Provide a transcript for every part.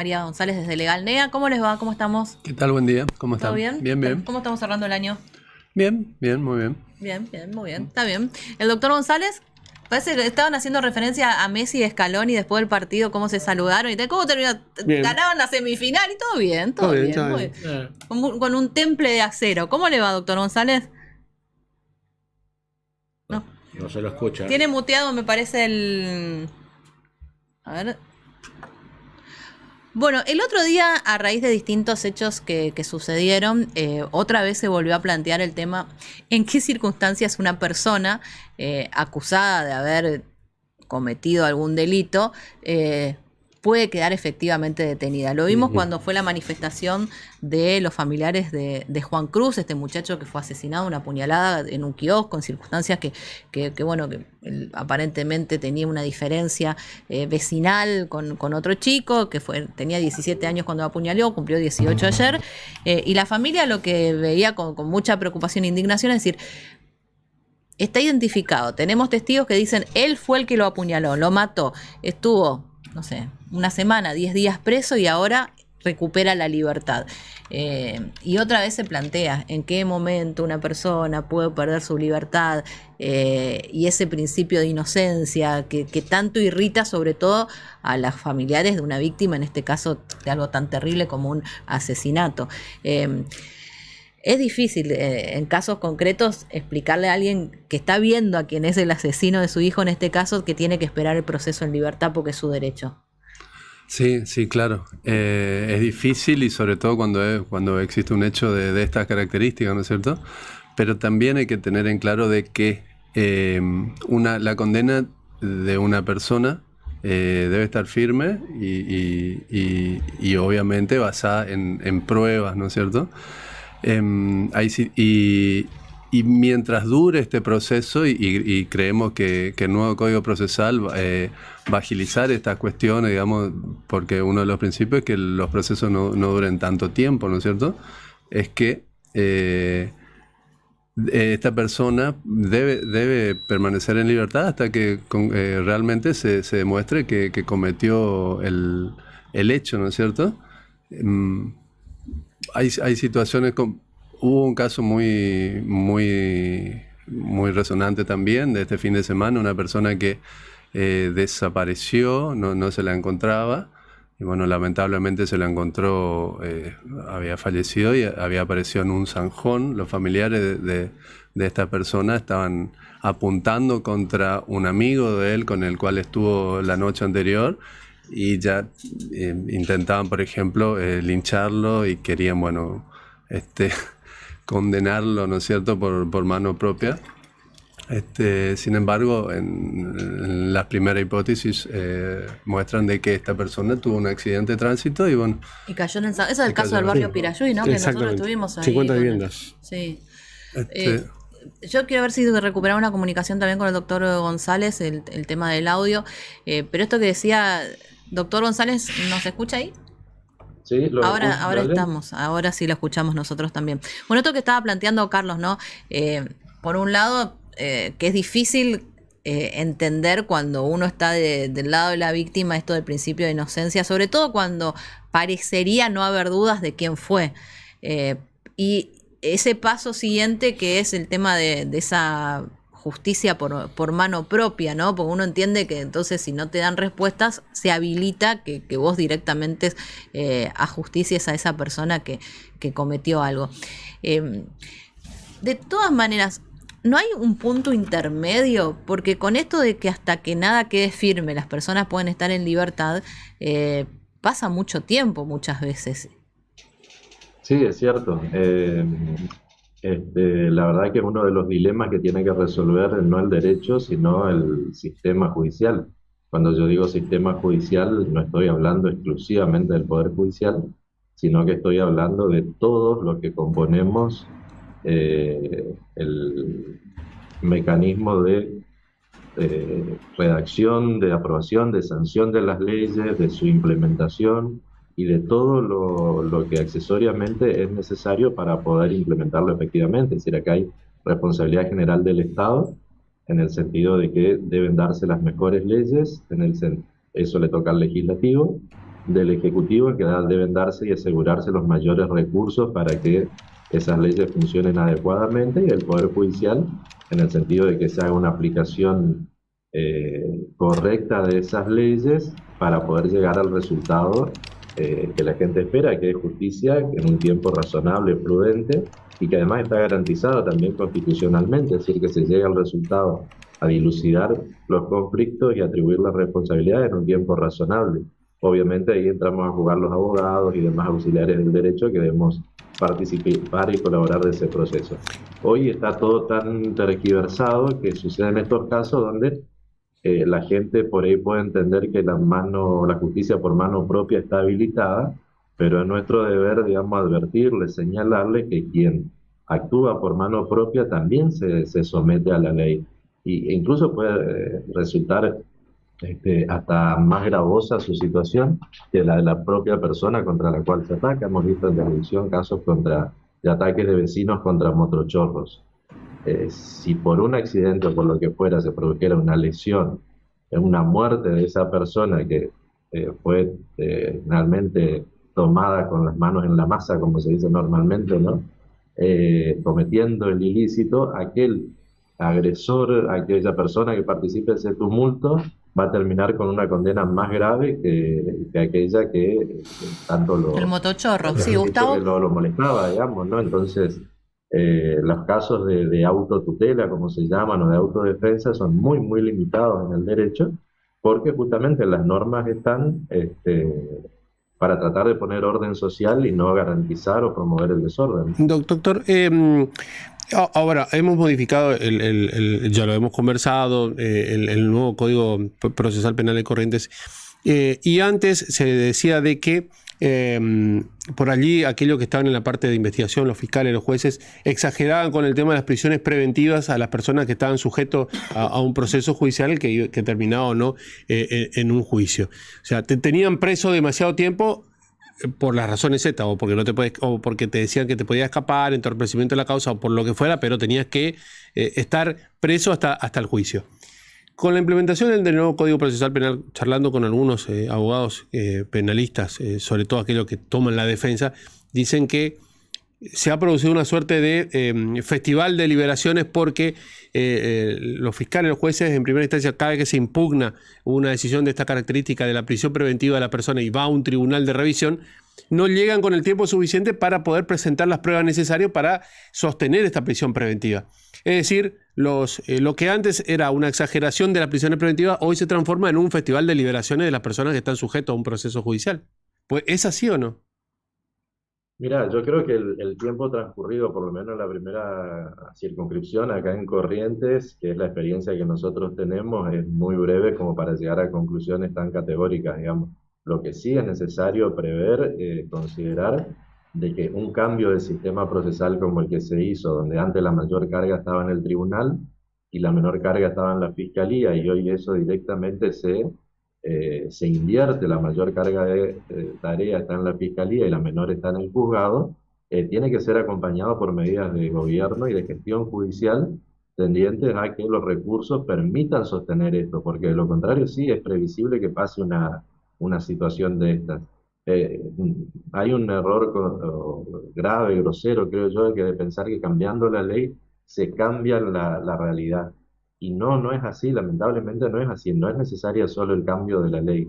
María González desde Legalnea. ¿Cómo les va? ¿Cómo estamos? ¿Qué tal? Buen día. ¿Cómo ¿Todo están? bien? Bien, bien. ¿Cómo estamos cerrando el año? Bien, bien, muy bien. Bien, bien, muy bien. Está bien. El doctor González, parece que estaban haciendo referencia a Messi y Scaloni después del partido, cómo se saludaron y tal. ¿Cómo terminó? Bien. Ganaban la semifinal y todo bien, Todo todo bien, bien. está Muy bien. bien. Con un temple de acero. ¿Cómo le va, doctor González? No. No se lo escucha. Tiene muteado, me parece, el... A ver. Bueno, el otro día, a raíz de distintos hechos que sucedieron, otra vez se volvió a plantear el tema en qué circunstancias una persona acusada de haber cometido algún delito puede quedar efectivamente detenida. Lo vimos cuando fue la manifestación de los familiares de Juan Cruz, este muchacho que fue asesinado, una puñalada en un kiosco, en circunstancias bueno, que él aparentemente tenía una diferencia vecinal con otro chico, que tenía 17 años cuando apuñaló, cumplió 18 ayer, y la familia lo que veía con mucha preocupación e indignación es decir, está identificado, tenemos testigos que dicen, él fue el que lo apuñaló, lo mató, estuvo, no sé, una semana, 10 días preso y ahora recupera la libertad. Y otra vez se plantea en qué momento una persona puede perder su libertad y ese principio de inocencia que tanto irrita sobre todo a las familiares de una víctima, en este caso de algo tan terrible como un asesinato. Es difícil en casos concretos explicarle a alguien que está viendo a quien es el asesino de su hijo, en este caso, que tiene que esperar el proceso en libertad porque es su derecho. Sí, sí, claro. Es difícil y sobre todo cuando existe un hecho de estas características, ¿no es cierto? Pero también hay que tener en claro de que la condena de una persona debe estar firme y obviamente basada en pruebas, ¿no es cierto? Y mientras dure este proceso y creemos que el nuevo Código Procesal va a agilizar estas cuestiones, digamos, porque uno de los principios es que los procesos no duren tanto tiempo, ¿no es cierto? Es que esta persona debe permanecer en libertad hasta que realmente se demuestre que cometió el hecho, ¿no es cierto? Hay situaciones, hubo un caso muy resonante también de este fin de semana, una persona que desapareció, no se la encontraba, y bueno, lamentablemente se la encontró, había fallecido y había aparecido en un zanjón. Los familiares de esta persona estaban apuntando contra un amigo de él con el cual estuvo la noche anterior, y ya intentaban, por ejemplo, lincharlo y querían, bueno, condenarlo, ¿no es cierto?, por mano propia. Sin embargo, en las primeras hipótesis muestran de que esta persona tuvo un accidente de tránsito y bueno... Y cayó en ese es el caso del barrio Pirayuy, ¿no? Que nosotros estuvimos ahí. 50 viviendas. Sí. Este, Yo quiero ver si recuperamos una comunicación también con el doctor González, el tema del audio. Pero esto que decía, doctor González, ¿nos escucha ahí? Sí, Ahora dale. estamos, ahora sí lo escuchamos nosotros también. Bueno, esto que estaba planteando Carlos, ¿no? Por un lado, que es difícil entender cuando uno está del lado de la víctima esto del principio de inocencia, sobre todo cuando parecería no haber dudas de quién fue. Y ese paso siguiente que es el tema de esa justicia por mano propia, ¿no? Porque uno entiende que entonces si no te dan respuestas, se habilita que vos directamente ajusticies a esa persona que cometió algo. De todas maneras, ¿no hay un punto intermedio? Porque con esto de que hasta que nada quede firme las personas pueden estar en libertad, pasa mucho tiempo muchas veces. Sí, es cierto. La verdad que uno de los dilemas que tiene que resolver no el derecho, sino el sistema judicial. Cuando yo digo sistema judicial, no estoy hablando exclusivamente del Poder Judicial, sino que estoy hablando de todos los que componemos el mecanismo de redacción, de aprobación, de sanción de las leyes, de su implementación y de todo lo que accesoriamente es necesario para poder implementarlo efectivamente. Es decir, acá hay responsabilidad general del Estado en el sentido de que deben darse las mejores leyes, eso le toca al legislativo, del Ejecutivo, que deben darse y asegurarse los mayores recursos para que esas leyes funcionen adecuadamente, y del Poder Judicial, en el sentido de que se haga una aplicación correcta de esas leyes para poder llegar al resultado que la gente espera, que es justicia en un tiempo razonable, prudente, y que además está garantizado también constitucionalmente, es decir, que se llegue al resultado a dilucidar los conflictos y atribuir las responsabilidades en un tiempo razonable. Obviamente ahí entramos a jugar los abogados y demás auxiliares del derecho que debemos participar y colaborar de ese proceso. Hoy está todo tan tergiversado que suceden estos casos donde la gente por ahí puede entender que la justicia por mano propia está habilitada, pero es nuestro deber, digamos, advertirle, señalarle que quien actúa por mano propia también se somete a la ley. E incluso puede resultar hasta más gravosa su situación que la de la propia persona contra la cual se ataca. Hemos visto en televisión casos de ataques de vecinos contra motochorros. Si por un accidente o por lo que fuera se produjera una lesión, una muerte de esa persona que fue realmente tomada con las manos en la masa, como se dice normalmente, ¿no? Cometiendo el ilícito, aquel agresor, aquella persona que participe de ese tumulto, va a terminar con una condena más grave que aquella que tanto El motochorro, sí, que Gustavo. lo molestaba, digamos, ¿no? Entonces, los casos de autotutela, como se llaman, o de autodefensa, son muy, muy limitados en el derecho, porque justamente las normas están para tratar de poner orden social y no garantizar o promover el desorden. Doctor, ahora hemos modificado, ya lo hemos conversado, el nuevo Código Procesal Penal de Corrientes, y antes se decía de que por allí aquellos que estaban en la parte de investigación, los fiscales, los jueces, exageraban con el tema de las prisiones preventivas a las personas que estaban sujetos a un proceso judicial que terminaba o no en un juicio. O sea, te tenían preso demasiado tiempo por las razones Z, o porque no te puedes, o porque te decían que te podías escapar, entorpecimiento de la causa, o por lo que fuera, pero tenías que estar preso hasta el juicio. Con la implementación del nuevo Código Procesal Penal, charlando con algunos abogados penalistas, sobre todo aquellos que toman la defensa, dicen que se ha producido una suerte de festival de liberaciones porque los fiscales, los jueces, en primera instancia, cada vez que se impugna una decisión de esta característica de la prisión preventiva de la persona y va a un tribunal de revisión, no llegan con el tiempo suficiente para poder presentar las pruebas necesarias para sostener esta prisión preventiva. Es decir, lo que antes era una exageración de las prisiones preventivas, hoy se transforma en un festival de liberaciones de las personas que están sujetas a un proceso judicial. Pues, ¿es así o no? Mira, yo creo que el tiempo transcurrido, por lo menos en la primera circunscripción acá en Corrientes, que es la experiencia que nosotros tenemos, es muy breve como para llegar a conclusiones tan categóricas, digamos. Lo que sí es necesario prever, considerar, de que un cambio del sistema procesal como el que se hizo, donde antes la mayor carga estaba en el tribunal y la menor carga estaba en la fiscalía, y hoy eso directamente se invierte, la mayor carga de tarea está en la fiscalía y la menor está en el juzgado, tiene que ser acompañado por medidas de gobierno y de gestión judicial tendientes a que los recursos permitan sostener esto, porque de lo contrario sí es previsible que pase una situación de estas. Eh, Hay un error grave, grosero, creo yo, que de pensar que cambiando la ley se cambia la realidad. Y no es así, lamentablemente no es así, no es necesario solo el cambio de la ley.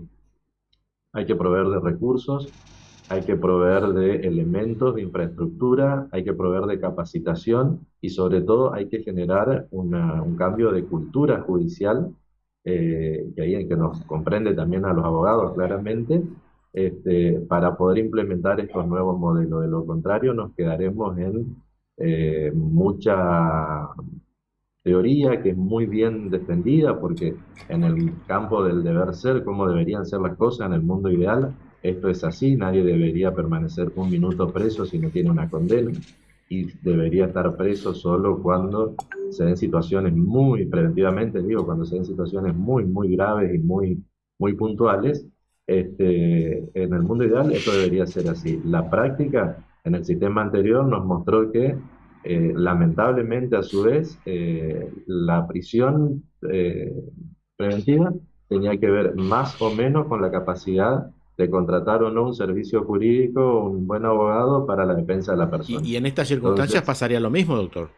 Hay que proveer de recursos, hay que proveer de elementos de infraestructura, hay que proveer de capacitación y sobre todo hay que generar un cambio de cultura judicial, que ahí en que nos comprende también a los abogados claramente, para poder implementar estos nuevos modelos. De lo contrario, nos quedaremos en mucha teoría que es muy bien defendida, porque en el campo del deber ser, cómo deberían ser las cosas en el mundo ideal, esto es así, nadie debería permanecer un minuto preso si no tiene una condena, y debería estar preso solo cuando se den situaciones muy, preventivamente digo, cuando se den situaciones muy, muy graves y muy, muy puntuales. En el mundo ideal esto debería ser así. La práctica en el sistema anterior nos mostró que lamentablemente, a su vez, la prisión preventiva tenía que ver más o menos con la capacidad de contratar o no un servicio jurídico, un buen abogado para la defensa de la persona. Y en estas circunstancias Entonces, pasaría lo mismo, doctor.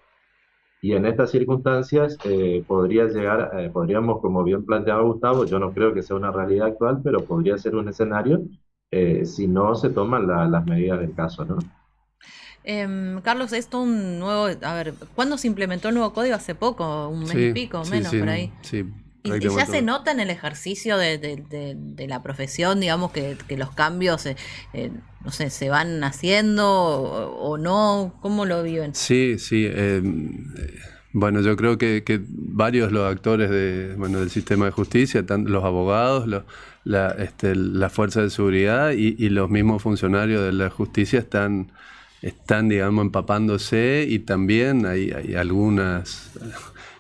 y en estas circunstancias podríamos, como bien planteaba Gustavo, yo no creo que sea una realidad actual, pero podría ser un escenario si no se toman las medidas del caso, ¿no? Carlos, esto un nuevo, a ver, ¿cuándo se implementó el nuevo código? Hace poco, un mes y pico, menos por ahí. Sí, ¿Y ya se nota en el ejercicio de la profesión, digamos, que los cambios, no sé, se van haciendo o no? ¿Cómo lo viven? Sí. Bueno, yo creo que varios los actores del sistema de justicia, tanto los abogados, la fuerza de seguridad y los mismos funcionarios de la justicia están digamos, empapándose, y también hay algunas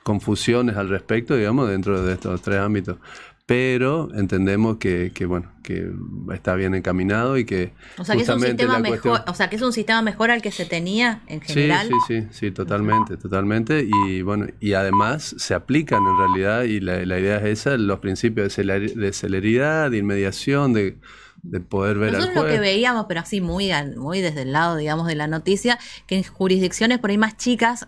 confusiones al respecto, digamos, dentro de estos tres ámbitos. Pero entendemos que está bien encaminado y que o sea, que es un sistema mejor, o sea, que es un sistema mejor al que se tenía en general. Sí, totalmente. Y bueno, y además se aplican en realidad, y la idea es esa, los principios de celeridad, de inmediación, de poder ver Nosotros al juez. Lo que veíamos, pero así muy desde el lado, digamos, de la noticia, que en jurisdicciones por ahí más chicas,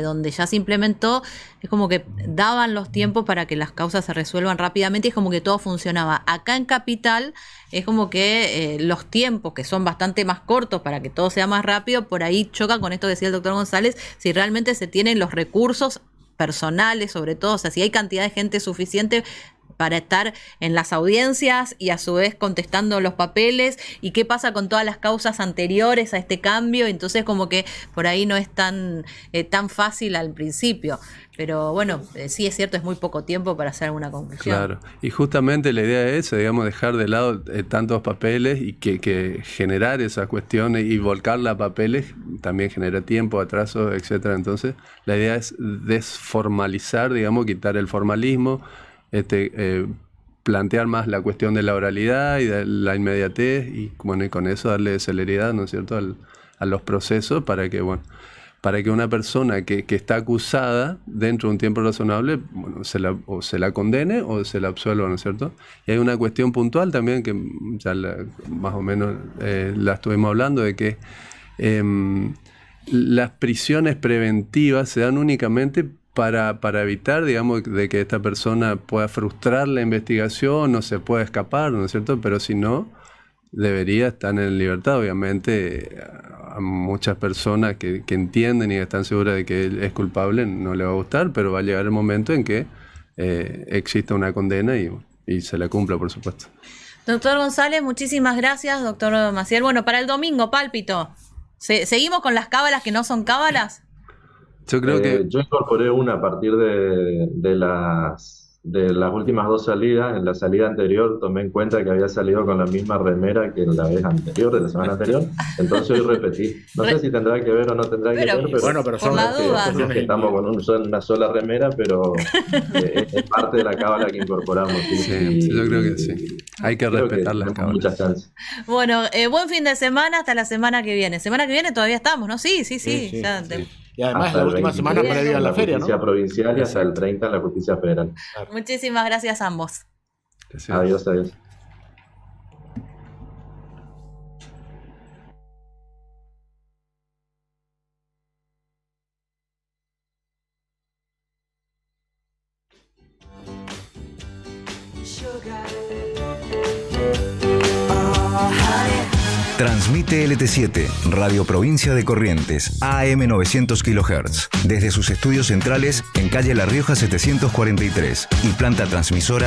donde ya se implementó, es como que daban los tiempos para que las causas se resuelvan rápidamente, y es como que todo funcionaba. Acá en Capital es como que los tiempos, que son bastante más cortos para que todo sea más rápido, por ahí choca con esto que decía el doctor González, si realmente se tienen los recursos personales, sobre todo, o sea, si hay cantidad de gente suficiente para estar en las audiencias y a su vez contestando los papeles, y qué pasa con todas las causas anteriores a este cambio. Entonces como que por ahí no es tan fácil al principio, pero bueno, sí es cierto, es muy poco tiempo para hacer alguna conclusión. Claro, y justamente la idea es esa, digamos, dejar de lado tantos papeles, y que generar esas cuestiones y volcarla a papeles también genera tiempo, atrasos, etcétera. Entonces la idea es desformalizar, digamos, quitar el formalismo, plantear más la cuestión de la oralidad y de la inmediatez, y bueno, y con eso darle celeridad, ¿no es cierto?, a los procesos, para que una persona que está acusada dentro de un tiempo razonable, bueno, o se la condene o se la absuelva, ¿no es cierto? Y hay una cuestión puntual también que ya más o menos la estuvimos hablando, de que las prisiones preventivas se dan únicamente para evitar, digamos, de que esta persona pueda frustrar la investigación o se pueda escapar, ¿no es cierto? Pero si no, debería estar en libertad. Obviamente, a muchas personas que entienden y están seguras de que él es culpable no le va a gustar, pero va a llegar el momento en que exista una condena y se la cumpla, por supuesto. Doctor González, muchísimas gracias. Doctor Maciel, bueno, para el domingo, pálpito. ¿Seguimos con las cábalas que no son cábalas? Yo creo que... Yo incorporé una a partir de las últimas dos salidas. En la salida anterior tomé en cuenta que había salido con la misma remera que la vez anterior, de la semana anterior. Entonces hoy repetí. No sé si tendrá que ver o no tendrá que ver, pero bueno, pero por la duda. que estamos con una sola remera, pero es parte de la cábala que incorporamos. Sí, yo creo que sí. Hay que respetar las cábalas. Muchas chances. Bueno, buen fin de semana, hasta la semana que viene. Semana que viene todavía estamos, ¿no? Sí. Ya sí. Y además la última semana previa a la feria, ¿no? La justicia provincial y hasta el 30 en la justicia federal. Claro. Muchísimas gracias a ambos. Gracias. Adiós. Transmite LT7, Radio Provincia de Corrientes, AM 900 kHz, desde sus estudios centrales en calle La Rioja 743 y planta transmisora